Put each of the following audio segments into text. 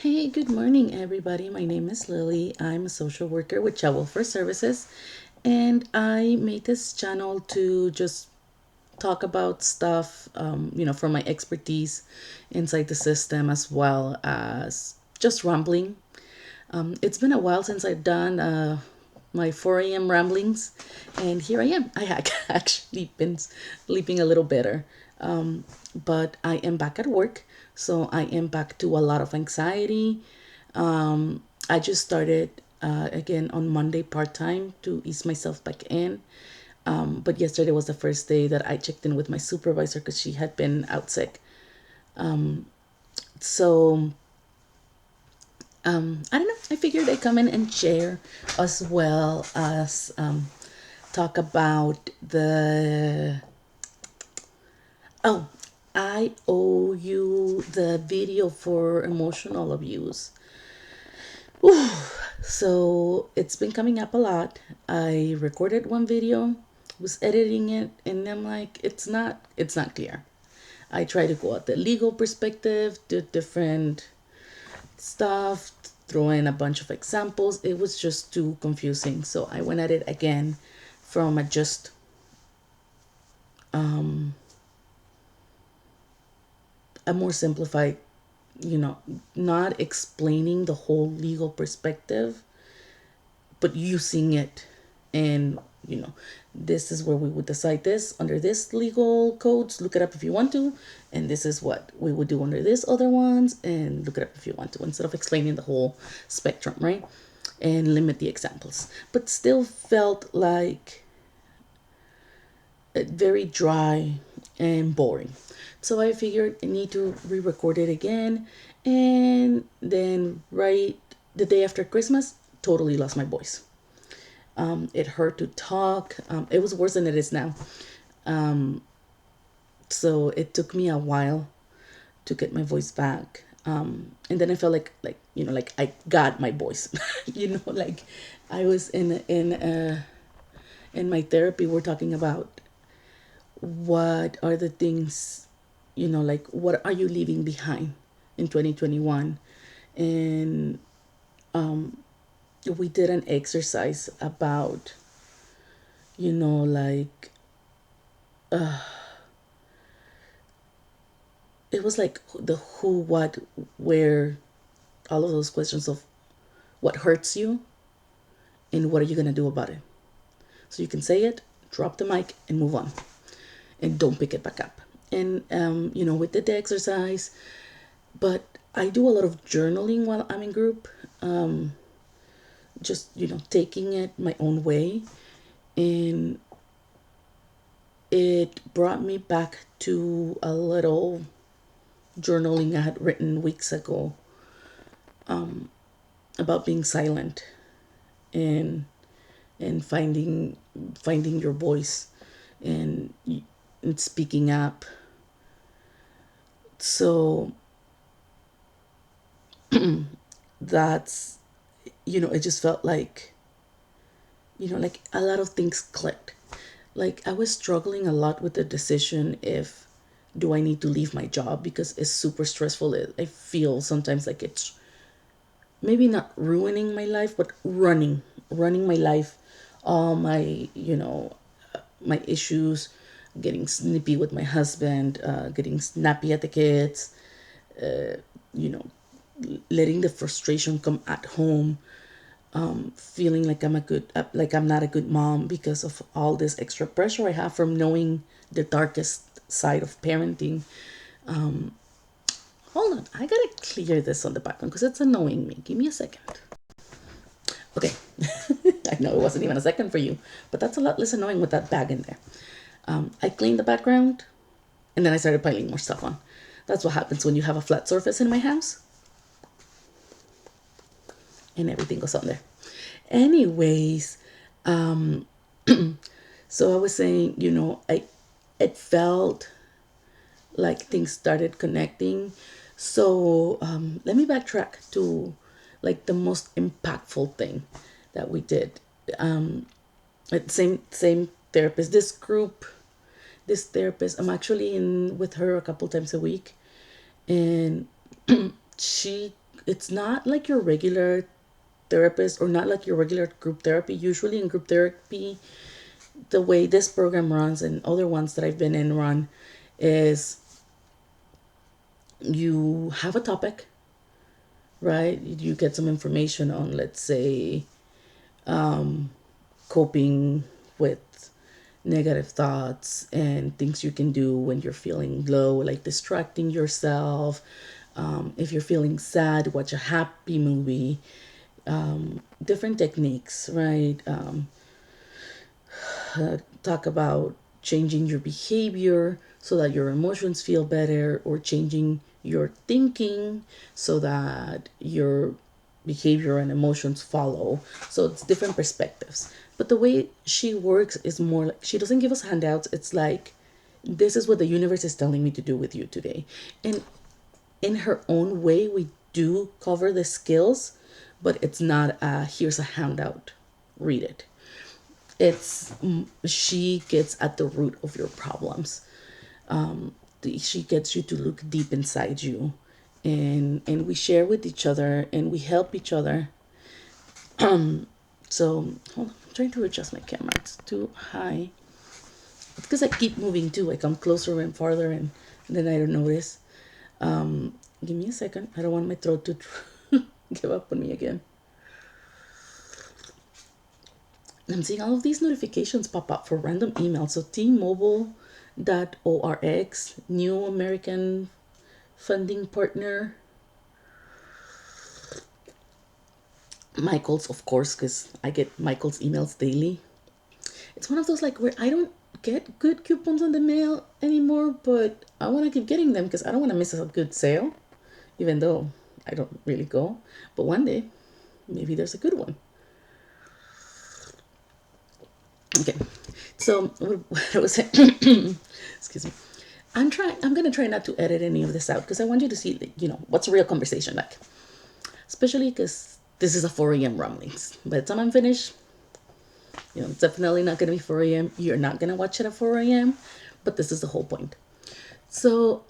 Hey, good morning, everybody. My name is Lily. I'm a social worker with Shovel for Services, and I made this channel to just talk about stuff, from my expertise inside the system as well as just rambling. It's been a while since I've done my 4 a.m. ramblings, and here I am. I had actually been sleeping a little better, but I am back at work, so I am back to a lot of anxiety. I just started again on Monday part time to ease myself back in. But yesterday was the first day that I checked in with my supervisor because she had been out sick. So I don't know. I figured I'd come in and share as well as talk about the. Oh, I owe you the video for emotional abuse. Whew. So it's been coming up a lot. I recorded one video, was editing it, and I'm like, it's not clear. I try to go at the legal perspective, do different stuff, throw in a bunch of examples. It was just too confusing. So I went at it again from a just a more simplified, not explaining the whole legal perspective, but using it. And, this is where we would decide this under this legal codes. Look it up if you want to. And this is what we would do under this other ones. And look it up if you want to, instead of explaining the whole spectrum, right? And limit the examples. But still felt like very dry and boring. So I figured I need to re-record it again. And then right the day after Christmas, totally lost my voice. It hurt to talk. It was worse than it is now. So it took me a while to get my voice back. And then I felt like I got my voice. Like I was in my therapy. We're talking about what are the things, like what are you leaving behind in 2021, and we did an exercise about, like it was like the who, what, where, all of those questions of what hurts you and what are you going to do about it. So you can say it, drop the mic, and move on, and don't pick it back up. And we did the exercise, but I do a lot of journaling while I'm in group. Just taking it my own way, and it brought me back to a little journaling I had written weeks ago, about being silent and finding your voice, and, and speaking up. So that's, it just felt like, like a lot of things clicked. Like I was struggling a lot with the decision if do I need to leave my job because it's super stressful. I feel sometimes like it's maybe not ruining my life, but running my life. All my, my issues, getting snippy with my husband, getting snappy at the kids, you know, letting the frustration come at home, feeling like I'm not a good mom because of all this extra pressure I have from knowing the darkest side of parenting. Hold on, I gotta clear this on the background because it's annoying me. Give me a second. Okay, I know it wasn't even a second for you, but that's a lot less annoying with that bag in there. I cleaned the background, and then I started piling more stuff on. That's what happens when you have a flat surface in my house, and everything goes on there. Anyways, so I was saying, it felt like things started connecting. So let me backtrack to like the most impactful thing that we did. Same therapist. This therapist. I'm actually in with her a couple times a week, and she it's not like your regular therapist or not like your regular group therapy. Usually in group therapy, the way this program runs and other ones that I've been in run is you have a topic, right? You get some information on, let's say, coping with negative thoughts and things you can do when you're feeling low, like distracting yourself. If you're feeling sad, watch a happy movie. Different techniques, right? Talk about changing your behavior so that your emotions feel better, or changing your thinking so that your behavior and emotions follow. So it's different perspectives. But the way she works is more like she doesn't give us handouts. It's like, this is what the universe is telling me to do with you today. And in her own way, we do cover the skills, but it's not a here's a handout, read it. It's she gets at the root of your problems. She gets you to look deep inside you, and we share with each other and we help each other. So hold on, I'm trying to adjust my camera. It's too high. It's because I keep moving too. I come closer and farther, and then I don't notice. Give me a second. I don't want my throat to give up on me again. I'm seeing all of these notifications pop up for random emails. So T-Mobile.org, new American funding partner. Michael's, of course, because I get Michael's emails daily. It's one of those like where I don't get good coupons on the mail anymore, but I want to keep getting them because I don't want to miss a good sale, even though I don't really go. But one day, maybe there's a good one. Okay, so what I was saying, excuse me. I'm gonna try not to edit any of this out because I want you to see, what's a real conversation like. Especially because this is a 4 a.m. rumblings. By the time I'm finished, it's definitely not gonna be 4 a.m. You're not gonna watch it at 4 a.m. But this is the whole point. So,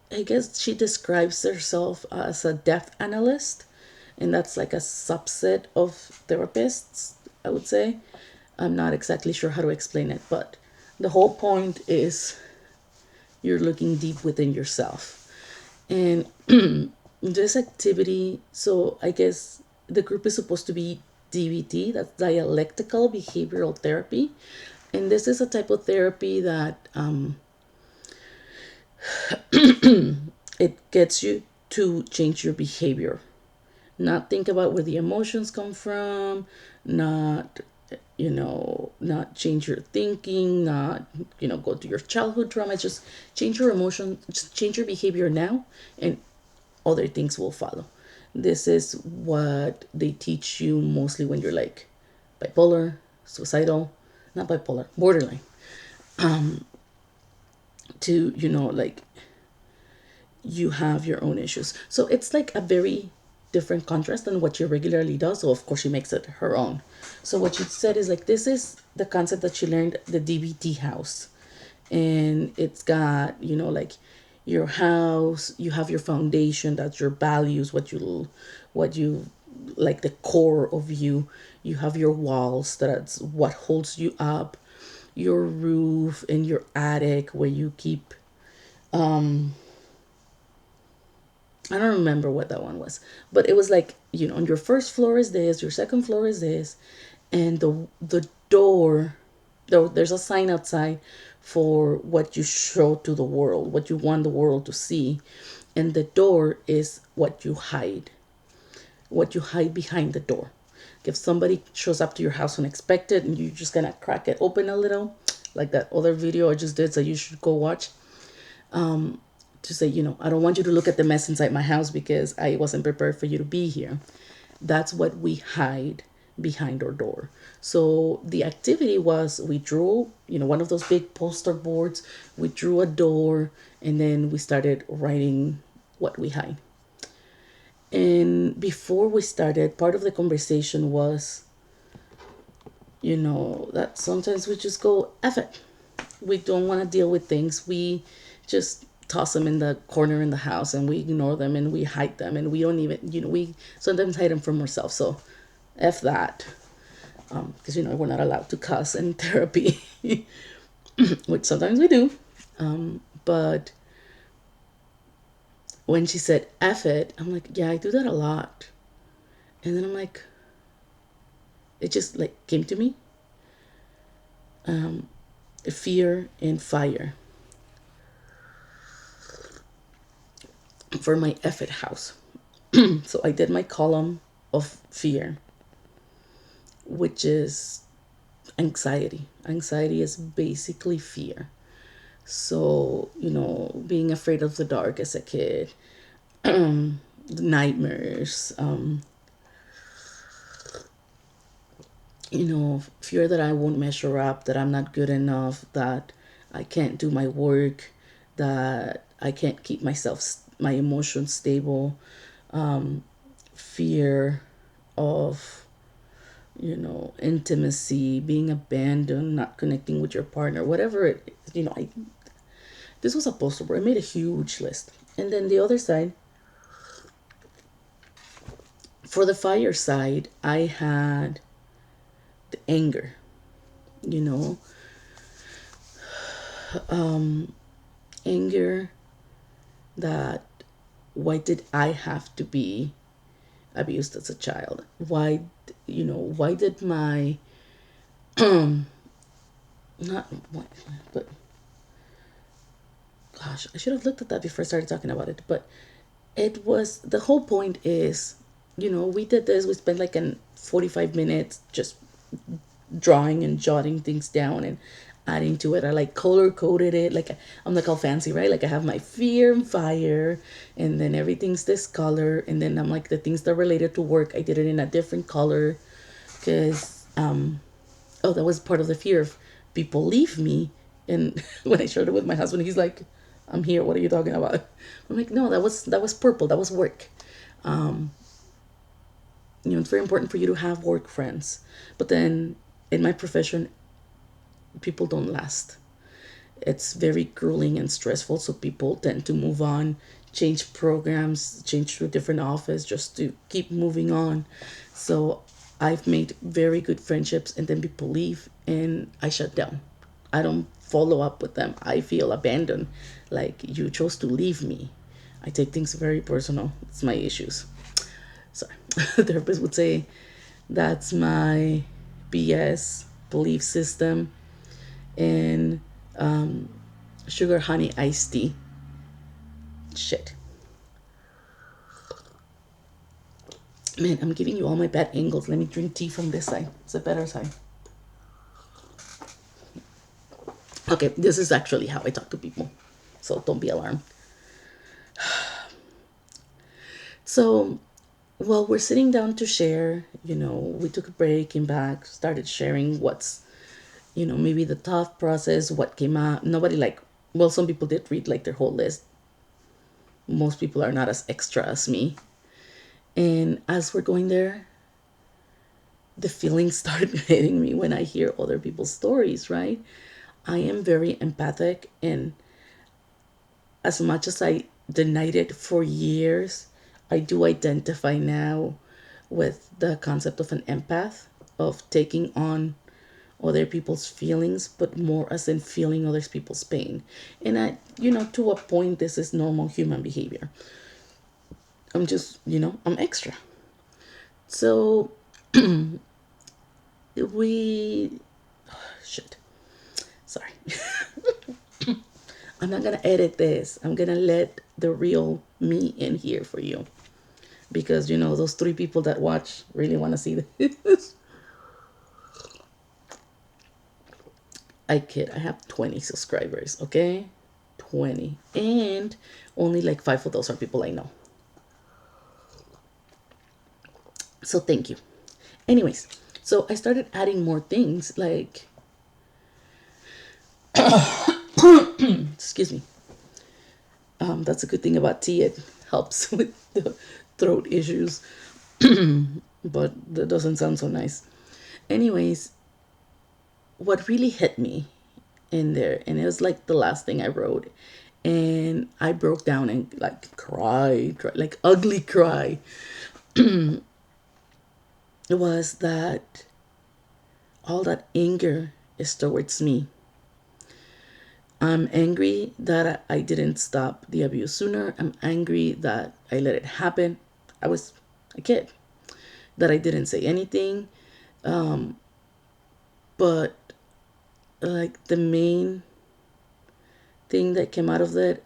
I guess she describes herself as a depth analyst, and that's like a subset of therapists, I would say. I'm not exactly sure how to explain it, but the whole point is you're looking deep within yourself. And this activity, so I guess the group is supposed to be DBT, that's dialectical behavioral therapy. And this is a type of therapy that it gets you to change your behavior, not think about where the emotions come from, not not change your thinking, not go to your childhood trauma. Just change your emotion, just change your behavior now, and other things will follow. This is what they teach you mostly when you're like bipolar, suicidal, not bipolar, borderline, to like you have your own issues. So it's like a very different contrast than what she regularly does. So of course she makes it her own. So what she said is like, this is the concept that she learned, the DBT house. And it's got, like your house, you have your foundation, that's your values, what you like, the core of you. You have your walls, that's what holds you up, your roof and your attic where you keep I don't remember what that one was, but it was like, on your first floor is this, your second floor is this, and the door, though there's a sign outside for what you show to the world, what you want the world to see, and the door is what you hide behind the door. If somebody shows up to your house unexpected and you just gonna crack it open a little, like that other video I just did, so you should go watch, to say, I don't want you to look at the mess inside my house because I wasn't prepared for you to be here. That's what we hide behind our door. So the activity was, we drew, one of those big poster boards, we drew a door, and then we started writing what we hide. And before we started, part of the conversation was, that sometimes we just go, F it. We don't want to deal with things. We just toss them in the corner in the house and we ignore them and we hide them and we don't even, we sometimes hide them from ourselves. So F that. Because, we're not allowed to cuss in therapy, which sometimes we do. But when she said F it, I'm like, yeah, I do that a lot. And then I'm like, it just like came to me. Fear and fire for my F it house. So I did my column of fear, which is anxiety. Anxiety is basically fear. So, being afraid of the dark as a kid, nightmares, fear that I won't measure up, that I'm not good enough, that I can't do my work, that I can't keep my emotions stable, fear of, intimacy, being abandoned, not connecting with your partner, whatever it is, this was a poster where I made a huge list. And then the other side, for the fire side, I had the anger, you know, anger that why did I have to be abused as a child? Why did my, not, but gosh, I should have looked at that before I started talking about it. But it was, the whole point is, we did this, we spent like 45 minutes just drawing and jotting things down and adding to it. I like color coded it. Like I'm like all fancy, right? Like I have my fear and fire, and then everything's this color. And then I'm like the things that are related to work, I did it in a different color because, oh, that was part of the fear of people leave me. And when I shared it with my husband, he's like, I'm here. What are you talking about? I'm like, no, that was purple. That was work. It's very important for you to have work friends. But then in my profession, people don't last. It's very grueling and stressful, so people tend to move on, change programs, change to a different office just to keep moving on. So I've made very good friendships and then people leave and I shut down. I don't follow up with them. I feel abandoned. Like you chose to leave me. I take things very personal. It's my issues. Sorry. The therapist would say that's my BS belief system in sugar honey iced tea. Shit. Man, I'm giving you all my bad angles. Let me drink tea from this side. It's a better side. Okay, this is actually how I talk to people. So don't be alarmed. So while we're sitting down to share, we took a break, came back, started sharing what's, maybe the thought process, what came out. Nobody like, well, some people did read like their whole list. Most people are not as extra as me. And as we're going there, the feelings started hitting me when I hear other people's stories, right? I am very empathic, and as much as I denied it for years, I do identify now with the concept of an empath, of taking on other people's feelings, but more as in feeling other people's pain. And to a point, this is normal human behavior. I'm just, I'm extra. So we, shit, sorry. I'm not gonna edit this. I'm gonna let the real me in here for you. Because, those 3 people that watch really want to see this. I kid. I have 20 subscribers, okay? 20. And only like 5 of those are people I know. So thank you. Anyways, so I started adding more things like, excuse me. That's a good thing about tea. It helps with the throat issues. But that doesn't sound so nice. Anyways, what really hit me in there, and it was like the last thing I wrote, And I broke down and like cried, like ugly cry. It was that all that anger is towards me. I'm angry that I didn't stop the abuse sooner. I'm angry that I let it happen. I was a kid, that I didn't say anything. But like the main thing that came out of that,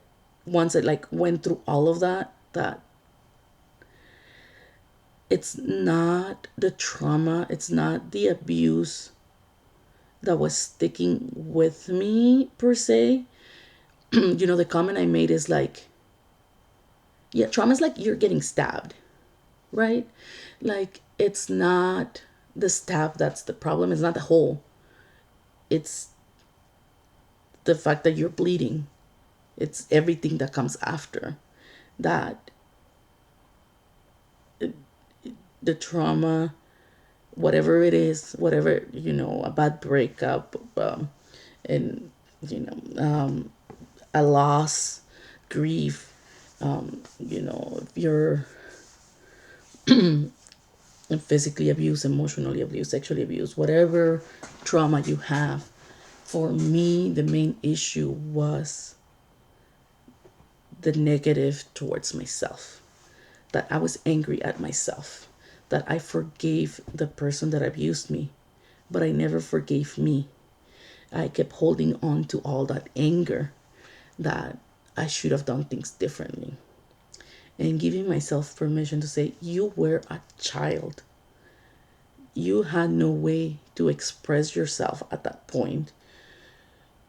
once I like went through all of that, that it's not the trauma, it's not the abuse that was sticking with me per se. The comment I made is like, yeah, trauma is like you're getting stabbed, right? Like it's not the stab that's the problem, it's not the hole, it's the fact that you're bleeding. It's everything that comes after that, the trauma, whatever it is, whatever, a bad breakup, and, a loss, grief, if you're physically abused, emotionally abused, sexually abused, whatever trauma you have. For me, the main issue was the negative towards myself, that I was angry at myself, that I forgave the person that abused me, but I never forgave me. I kept holding on to all that anger, that I should have done things differently. And giving myself permission to say, you were a child. You had no way to express yourself at that point.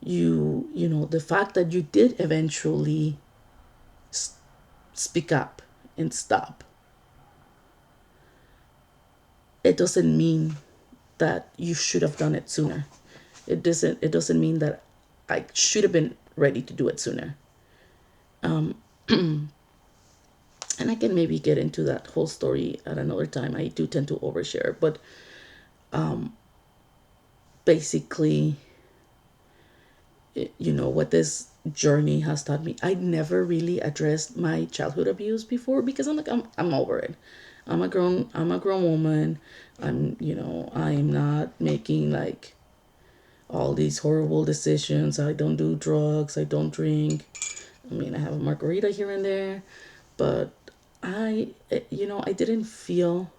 The fact that you did eventually speak up and stop, it doesn't mean that you should have done it sooner. It doesn't mean that I should have been ready to do it sooner. And I can maybe get into that whole story at another time. I do tend to overshare, but basically, what this journey has taught me. I never really addressed my childhood abuse before because I'm over it. I'm a grown woman. I'm not making like all these horrible decisions. I don't do drugs. I don't drink. I mean, I have a margarita here and there, but I didn't feel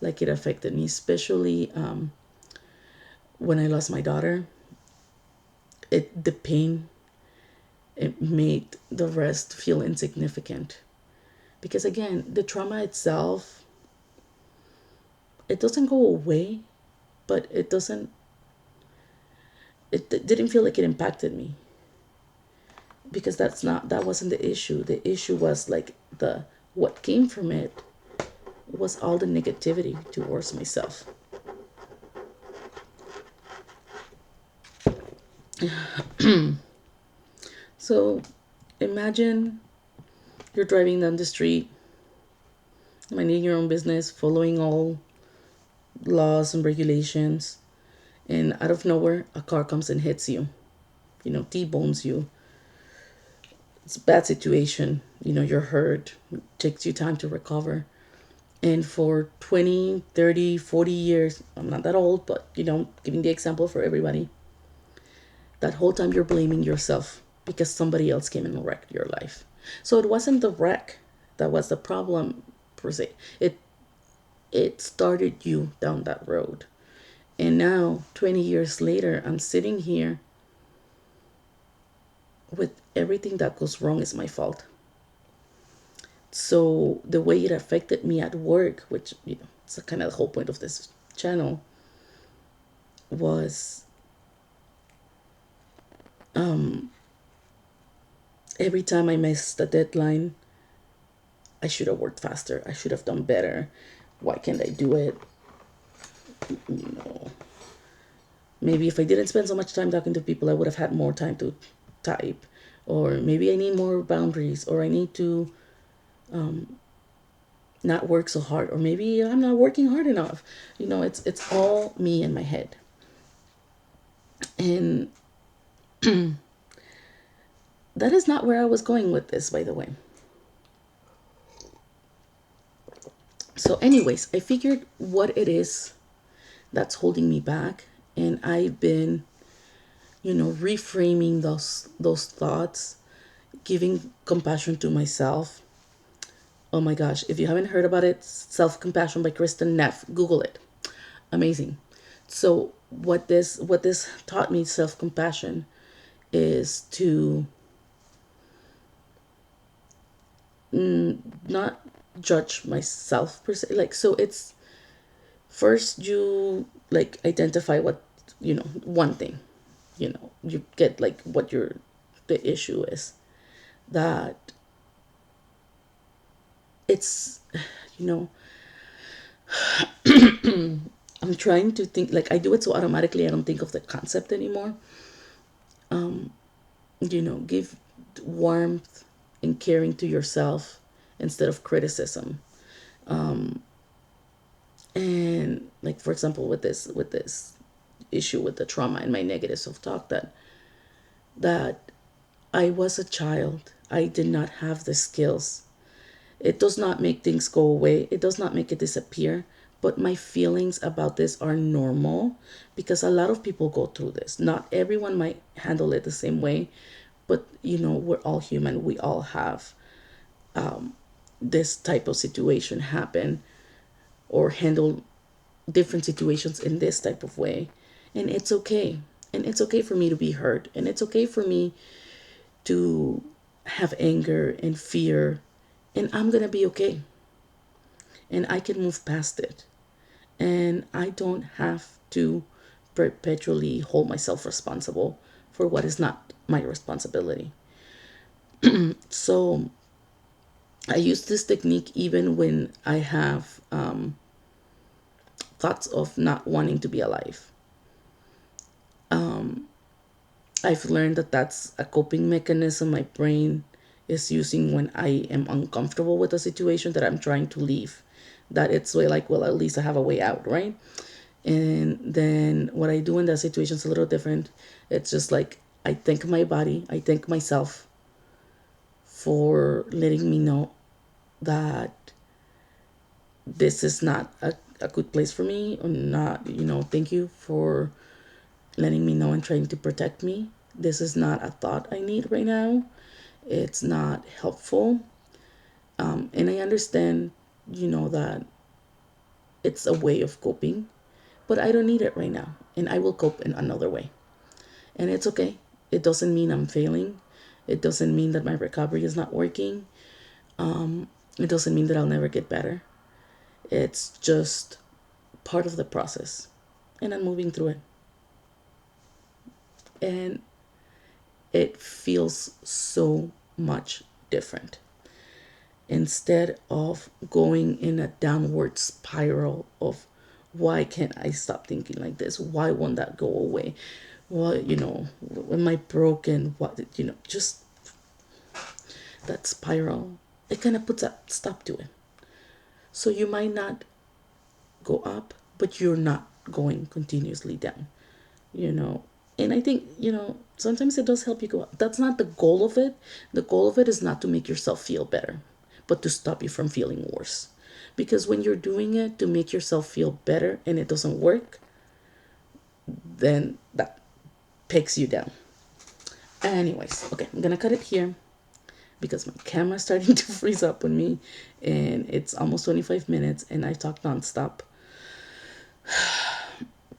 like it affected me, especially when I lost my daughter. The pain, it made the rest feel insignificant, because again, the trauma itself, it doesn't go away, but it didn't feel like it impacted me, because that wasn't the issue. The issue was like the what came from it was all the negativity towards myself. So imagine you're driving down the street, minding your own business, following all laws and regulations, and out of nowhere, a car comes and hits you, T-bones you. It's a bad situation. You're hurt. It takes you time to recover. And for 20, 30, 40 years, I'm not that old, but, giving the example for everybody, that whole time you're blaming yourself because somebody else came and wrecked your life. So it wasn't the wreck that was the problem per se. It started you down that road. And now, 20 years later, I'm sitting here with everything that goes wrong is my fault. So the way it affected me at work, which it's kind of the whole point of this channel, was every time I missed a deadline, I should have worked faster. I should have done better. Why can't I do it? You know, maybe if I didn't spend so much time talking to people, I would have had more time to type. Or maybe I need more boundaries, or I need to not work so hard, or maybe I'm not working hard enough. It's all me in my head. And that is not where I was going with this, by the way. So, anyways, I figured what it is that's holding me back, and I've been, reframing those thoughts, giving compassion to myself. Oh my gosh, if you haven't heard about it, Self Compassion by Kristen Neff, Google it. Amazing. So what this taught me, self compassion, is to not judge myself per se. Like, so it's first you like identify what, one thing, you get like what your the issue is, that it's, you know I'm trying to think, like, I do it so automatically I don't think of the concept anymore. Give warmth and caring to yourself instead of criticism. And like, for example, with this issue with the trauma and my negative self-talk, that I was a child, I did not have the skills. It does not make things go away, it does not make it disappear, but my feelings about this are normal, because a lot of people go through this. Not everyone might handle it the same way, but we're all human. We all have this type of situation happen, or handle different situations in this type of way. And it's okay. And it's okay for me to be hurt. And it's okay for me to have anger and fear. And I'm going to be okay. And I can move past it. And I don't have to perpetually hold myself responsible for what is not my responsibility. So I use this technique even when I have thoughts of not wanting to be alive. I've learned that that's a coping mechanism my brain is using when I am uncomfortable with a situation that I'm trying to leave. That it's way like, well, at least I have a way out, right? And then what I do in that situation is a little different. It's just like, I thank my body, I thank myself for letting me know that this is not a good place for me, or not, thank you for letting me know and trying to protect me. This is not a thought I need right now. It's not helpful. And I understand, that it's a way of coping, but I don't need it right now. And I will cope in another way. And it's okay. It doesn't mean I'm failing. It doesn't mean that my recovery is not working. It doesn't mean that I'll never get better. It's just part of the process. And I'm moving through it. And it feels so much different. Instead of going in a downward spiral of, why can't I stop thinking like this? Why won't that go away? Well, am I broken? What, just that spiral, it kind of puts a stop to it. So you might not go up, but you're not going continuously down, you know. And I think, sometimes it does help you go up. That's not the goal of it. The goal of it is not to make yourself feel better, but to stop you from feeling worse. Because when you're doing it to make yourself feel better and it doesn't work, then that takes you down. Anyways, okay, I'm gonna cut it here because my camera's starting to freeze up on me, and it's almost 25 minutes and I talk nonstop.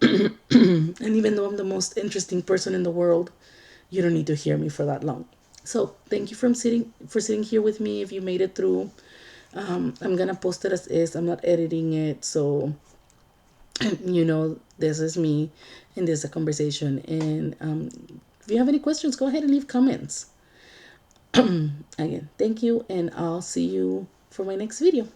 And even though I'm the most interesting person in the world, you don't need to hear me for that long. So thank you for sitting here with me. If you made it through, I'm gonna post it as is. I'm not editing it, so this is me, and this is a conversation. And if you have any questions, go ahead and leave comments. Again, thank you, and I'll see you for my next video.